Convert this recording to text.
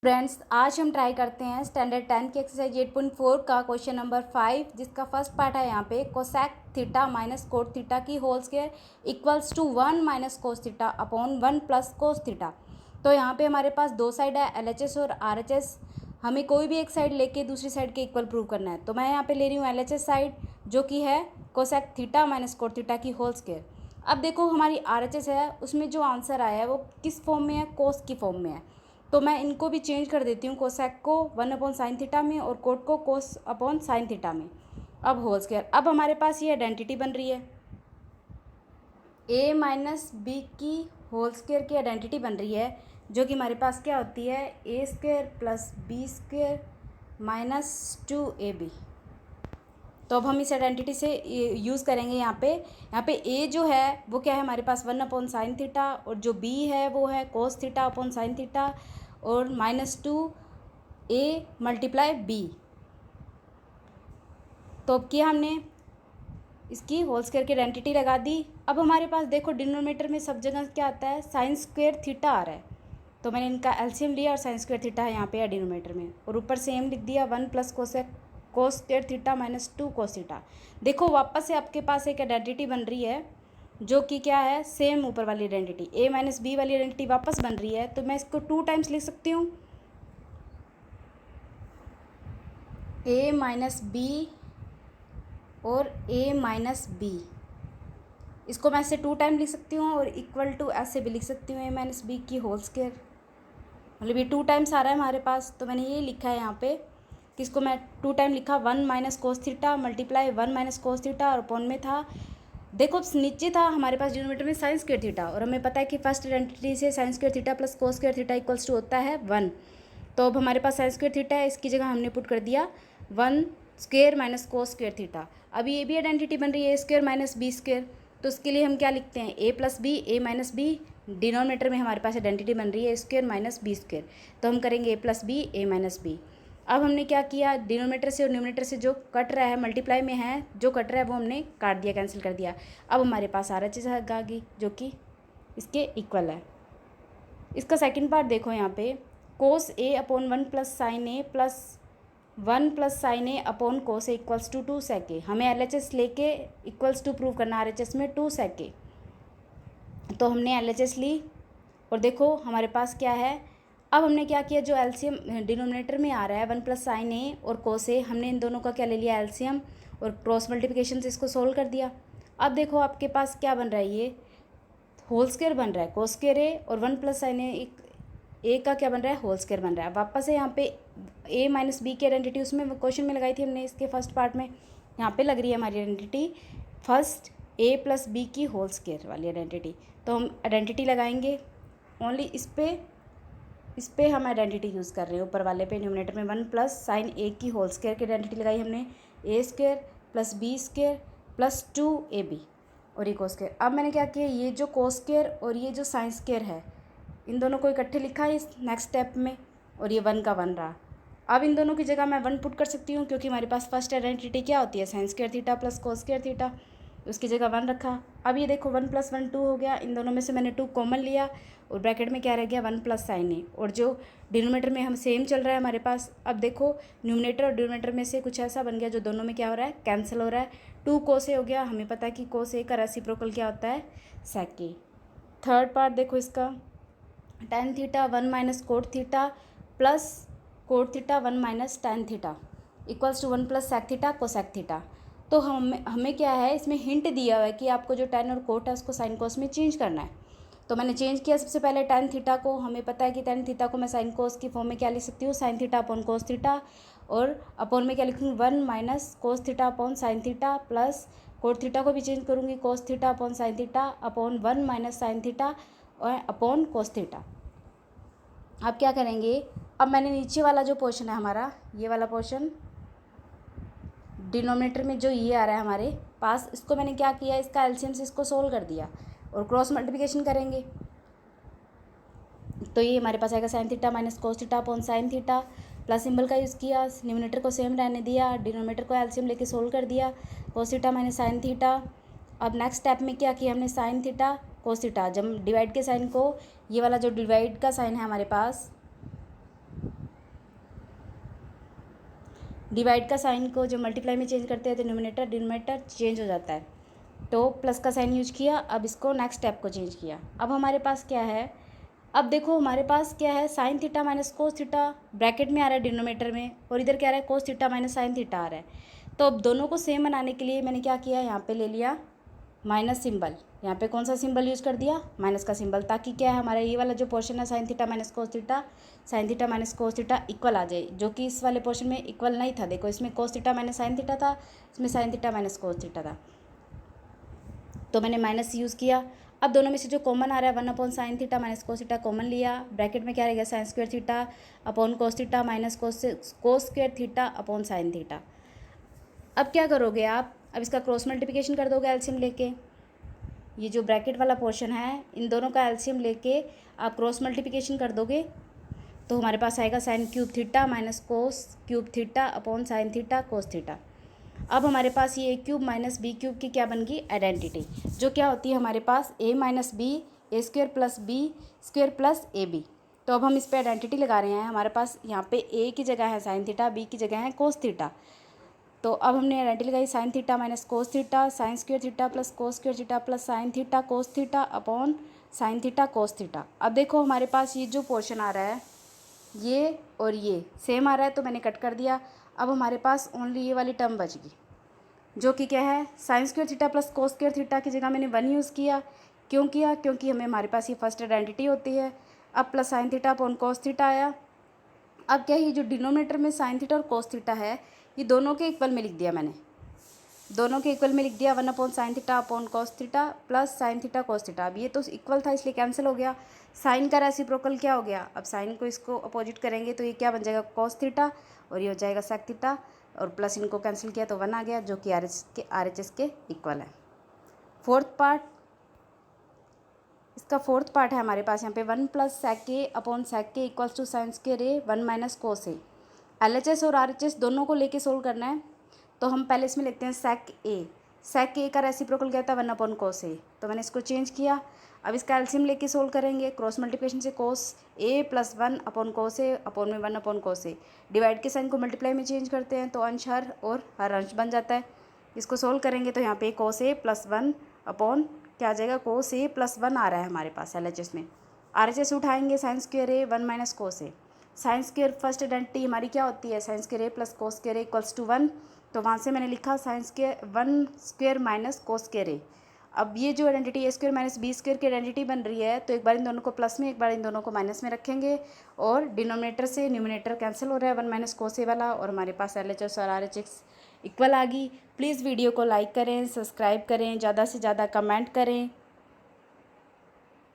Friends, आज हम try करते हैं स्टैंडर्ड 10 की एक्सरसाइज 8.4 का क्वेश्चन नंबर 5, जिसका फर्स्ट पार्ट है यहाँ पे cosec theta minus cot theta की whole square equals to 1 minus cos theta upon 1 plus cos theta. तो यहाँ पे हमारे पास दो साइड है, LHS और RHS। हमें कोई भी एक साइड लेके दूसरी साइड के इक्वल प्रूव करना है। तो मैं यहाँ पे ले रही हूँ LHS साइड, जो कि है cosec theta minus cot theta की होल स्क्वायर। अब देखो हमारी RHS है, उसमें जो आंसर आया है वो किस फॉर्म में है, कोस की फॉर्म में है। तो मैं इनको भी चेंज कर देती हूँ, कोसेक को 1 अपॉन साइन थीटा में और कोट को कोस अपॉन साइन थीटा में। अब होल स्क्वायर, अब हमारे पास ये आइडेंटिटी बन रही है, a माइनस बी की होल स्क्वायर की आइडेंटिटी बन रही है, जो कि हमारे पास क्या होती है a square plus B square minus 2ab। तो अब हम इस आइडेंटिटी से यूज़ करेंगे यहाँ पे a जो है वो क्या है हमारे पास 1 अपॉन साइन थीटा, और जो b है वो है cos theta upon sine theta, और -2a मल्टीप्लाई b। तो अब किया हमने, इसकी होल स्क्वायर की आइडेंटिटी लगा दी। अब हमारे पास देखो डिनोमिनेटर में सब जगह क्या आता है, साइन स्क्वायर थीटा आ रहा है। तो मैंने इनका एलसीएम लिया और साइन स्क्वायर थीटा है यहाँ पे डिनोमिनेटर में, और ऊपर सेम लिख दिया 1 plus cos square theta minus 2 cos theta. देखो वापस से आपके पास एक आइडेंटिटी बन रही है, जो कि क्या है सेम ऊपर वाली आइडेंटिटी a माइनस बी वाली आइडेंटिटी वापस बन रही है। तो मैं इसको 2 टाइम्स लिख सकती हूँ, a माइनस बी और a माइनस बी। इसको मैं ऐसे 2 टाइम लिख सकती हूँ, और इक्वल टू ऐसे भी लिख सकती हूँ a माइनस बी की होल स्क्वायर। मतलब ये 2 टाइम्स आ रहा है हमारे पास, तो मैंने ये लिखा है यहाँ पे कि इसको मैं 2 टाइम लिखा 1 minus cos theta multiply 1 minus cos theta, और अपॉन में था, देखो नीचे था हमारे पास डिनोमिनेटर में साइन स्क्वायर थीटा, और हमें पता है कि फर्स्ट आइडेंटिटी से sine square theta plus cos square theta equals to होता है 1। तो अब हमारे पास साइन स्क्वायर थीटा है, इसकी जगह हमने पुट कर दिया 1 square minus cos square theta. अब ये भी आइडेंटिटी बन रही है a square minus B square. तो उसके लिए हम क्या लिखते हैं, a plus B, a minus B. Denominator में हमारे पास आइडेंटिटी बन रही है a square minus B square, तो हम करेंगे a plus B, a minus B. अब हमने क्या किया, डिनोमिनेटर से और न्यूमिनेटर से जो कट रहा है, मल्टीप्लाई में है जो कट रहा है वो हमने काट दिया, कैंसिल कर दिया। अब हमारे पास RHS आ गई, जो कि इसके इक्वल है। इसका सेकंड पार्ट देखो यहाँ पे, cos a upon 1 plus sine a plus 1 plus sine A upon cos A equals to 2 sec a। हमें LHS लेके इक्वल्स टू प्रूव करना, RHS में 2 sec a। तो हमने LHS ली, और देखो हमारे पास क्या है। अब हमने क्या किया, जो एलसीएम डिनोमिनेटर में आ रहा है 1 प्लस साइन ए और कोस ए, हमने इन दोनों का क्या ले लिया एलसीएम, और क्रॉस मल्टीप्लिकेशन से इसको सोल्व कर दिया। अब देखो आपके पास क्या बन रहा है, ये होल स्क्वायर बन रहा है कोस स्क्वायर ए, और 1 प्लस साइन ए का क्या बन रहा है, होल स्क्वायर बन रहा है। वापस से यहाँ पे a माइनस बी की आइडेंटिटी उसमें क्वेश्चन में लगाई थी हमने, इसके फर्स्ट पार्ट में यहाँ पे लग रही है हमारी identity first a plus B की होल स्क्वायर वाली आइडेंटिटी। तो हम आइडेंटिटी लगाएंगे ओनली इस पे हम आइडेंटिटी यूज़ कर रहे हैं, ऊपर वाले पे न्यूमिनेटर में 1 प्लस साइन ए की होल स्क्वायर की आइडेंटिटी लगाई हमने, a square plus B square plus 2ab और ये कोस स्क्वायर। अब मैंने क्या किया, ये जो कोस स्क्वायर और ये जो साइन स्क्वायर है, इन दोनों को इकट्ठे लिखा है इस नेक्स्ट स्टेप में, और ये 1 का 1 रहा। अब इन दोनों की जगह मैं 1 पुट कर सकती हूँ, क्योंकि हमारे पास फर्स्ट आइडेंटिटी क्या होती है, sine square theta plus cos square theta, उसकी जगह 1 रखा। अब ये देखो 1 प्लस 1 2 हो गया, इन दोनों में से मैंने 2 कॉमन लिया, और ब्रैकेट में क्या रह गया 1 प्लस साइन ए, और जो डिनोमिनेटर में हम सेम चल रहा है हमारे पास। अब देखो न्यूमिनेटर और डिनोमिनेटर में से कुछ ऐसा बन गया जो दोनों में क्या हो रहा है, कैंसिल हो रहा है। 2 कोस ए हो गया, हमें पता है कि कोस ए का रेसिप्रोकल क्या होता है, सेक ए। थर्ड पार्ट देखो इसका, tan theta 1 minus cot theta plus cot theta 1 minus tan theta equals to 1 plus sec theta cosec theta. तो हमें क्या है, इसमें हिंट दिया हुआ है कि आपको जो tan और कोट है उसको साइन कोस में चेंज करना है। तो मैंने चेंज किया सबसे पहले tan थीटा को। हमें पता है कि tan थीटा को मैं साइन कोस की फॉर्म में क्या लिख सकती हूँ, साइन थीटा अपॉन कोस थीटा, और अपॉन में क्या लिखूँगी 1 minus cos theta upon sine theta, plus cot theta को भी चेंज करूँगी कोस theta upon sine theta upon 1 minus sine theta और अपॉन कोस थीटा। अब क्या करेंगे, अब मैंने नीचे वाला जो पोर्शन है हमारा, ये वाला पोर्शन डिनोमिनेटर में जो ये आ रहा है हमारे पास, इसको मैंने क्या किया, इसका एलसीएम से इसको सोल्व कर दिया, और क्रॉस मल्टीप्लिकेशन करेंगे। तो ये हमारे पास आएगा sign theta minus cos theta upon sine theta, plus symbol का यूज़ किया, न्यूमिनेटर को सेम रहने दिया, डिनोमिनेटर को एलसीएम लेके सोल्व कर दिया, कोस थीटा माइनस साइन थीटा। अब नेक्स्ट स्टेप में क्या किया हमने, साइन थीटा कोस थीटा, जब डिवाइड के साइन को, ये वाला जो डिवाइड का साइन है हमारे पास, डिवाइड का साइन को जब मल्टीप्लाई में चेंज करते हैं तो न्यूमरेटर डिनोमिनेटर चेंज हो जाता है। तो प्लस का साइन यूज किया, अब इसको नेक्स्ट स्टेप को चेंज किया। अब हमारे पास क्या है, अब देखो हमारे पास क्या है, sine theta minus cos theta bracket में आ रहा है डिनोमिनेटर में, और इधर क्या आ रहा है, cos theta minus sine theta आ रहा है। तो अब दोनों को सेम बनाने के लिए मैंने क्या किया, यहाँ पे ले लिया माइनस सिंबल। यहाँ पे कौन सा सिंबल यूज़ कर दिया, माइनस का सिंबल, ताकि क्या है हमारा ये वाला जो पोर्शन है sine theta minus cos theta, sine theta minus cos theta equal आ जाए, जो कि इस वाले पोर्शन में इक्वल नहीं था। देखो इसमें कोस थीटा माइनस साइन थीटा था, इसमें sign theta minus cos theta था, तो मैंने माइनस यूज़ किया। अब दोनों में से जो कॉमन आ रहा है 1/sin theta minus cos theta common लिया, ब्रैकेट में क्या रहेगा साइन स्क्वायर थीटा अपॉन कोस theta minus cos square theta upon sine theta. अब क्या करोगे आप, अब इसका क्रॉस मल्टीप्लिकेशन कर दोगे एलसीएम लेके। ये जो ब्रैकेट वाला पोर्शन है इन दोनों का एलसीएम लेके आप क्रॉस मल्टीप्लिकेशन कर दोगे, तो हमारे पास आएगा sine cube theta minus cos cube theta upon sine theta cos theta. अब हमारे पास ये ए क्यूब माइनस बी क्यूब की क्या बन गई, आइडेंटिटी, जो क्या होती है हमारे पास a minus b a square plus B square plus a b. तो अब हम इस पर आइडेंटिटी लगा रहे हैं। हमारे पास यहाँ पे ए की जगह है साइन थीटा, बी की जगह है कोस थीटा। तो अब हमने आइडेंटिटी लगाई sign theta minus cos theta sign square theta plus cos square theta plus sine theta cos theta upon sine theta cos theta. अब देखो हमारे पास ये जो पोर्शन आ रहा है ये और ये सेम आ रहा है, तो मैंने कट कर दिया। अब हमारे पास ओनली ये वाली टर्म बच गई, जो कि क्या है sine square theta plus cos square theta की जगह मैंने 1 यूज़ किया। क्यों किया, क्योंकि हमारे पास ये फर्स्ट आइडेंटिटी होती है। अब plus sine theta upon cos theta आया। अब क्या है, जो डिनोमिनेटर में साइन थीटा और कोस थीटा है ये दोनों के इक्वल में लिख दिया मैंने, दोनों के इक्वल में लिख दिया 1/sin theta upon cos theta plus sine theta cos theta. अब ये तो इक्वल था इसलिए कैंसिल हो गया। साइन का रेसिप्रोकल क्या हो गया, अब साइन को इसको अपोजिट करेंगे तो ये क्या बन जाएगा कोस थीटा, और ये हो जाएगा सेक थीटा, और प्लस इनको कैंसिल किया तो 1 आ गया, जो कि RHS के इक्वल है। फोर्थ पार्ट, इसका फोर्थ पार्ट है हमारे पास यहाँ पे 1 प्लस सेक ए अपॉन सेक के equals to sine square A 1 minus cos A. LHS और RHS दोनों को लेके सोल्व करना है, तो हम पहले इसमें लिखते हैं सेक ए का रेसिप्रोकल क्या था 1/cos ए, तो मैंने इसको चेंज किया। अब इसका एलसीएम लेके सोल्व करेंगे, क्रॉस मल्टीप्लिकेशन से कोस ए प्लस 1/cos ए अपॉन में 1/cos ए। डिवाइड के साइन को मल्टीप्लाई में चेंज करते हैं तो अंश हर और हर अंश बन जाता है। इसको सोल्व करेंगे तो यहाँ पे cos ए प्लस 1 अपॉन क्या आ जाएगा, cos ए प्लस 1 आ रहा है हमारे पास LHS में। RHS उठाएंगे sine square A 1 minus cos a. Sine square first identity हमारी क्या होती है, sine square a plus cos square a equals to 1, तो वहाँ से मैंने लिखा sine square 1 square minus cos square a. अब ये जो identity a square minus B square की आइडेंटिटी बन रही है, तो एक बार इन दोनों को प्लस में एक बार इन दोनों को माइनस में रखेंगे, और डिनोमिनेटर से न्यूमिनेटर कैंसिल हो रहा है 1 माइनस कोस ए वाला, और हमारे पास LHS और RHS इक्वल आ गई। प्लीज़ वीडियो को लाइक करें, सब्सक्राइब करें, ज़्यादा से ज़्यादा कमेंट करें।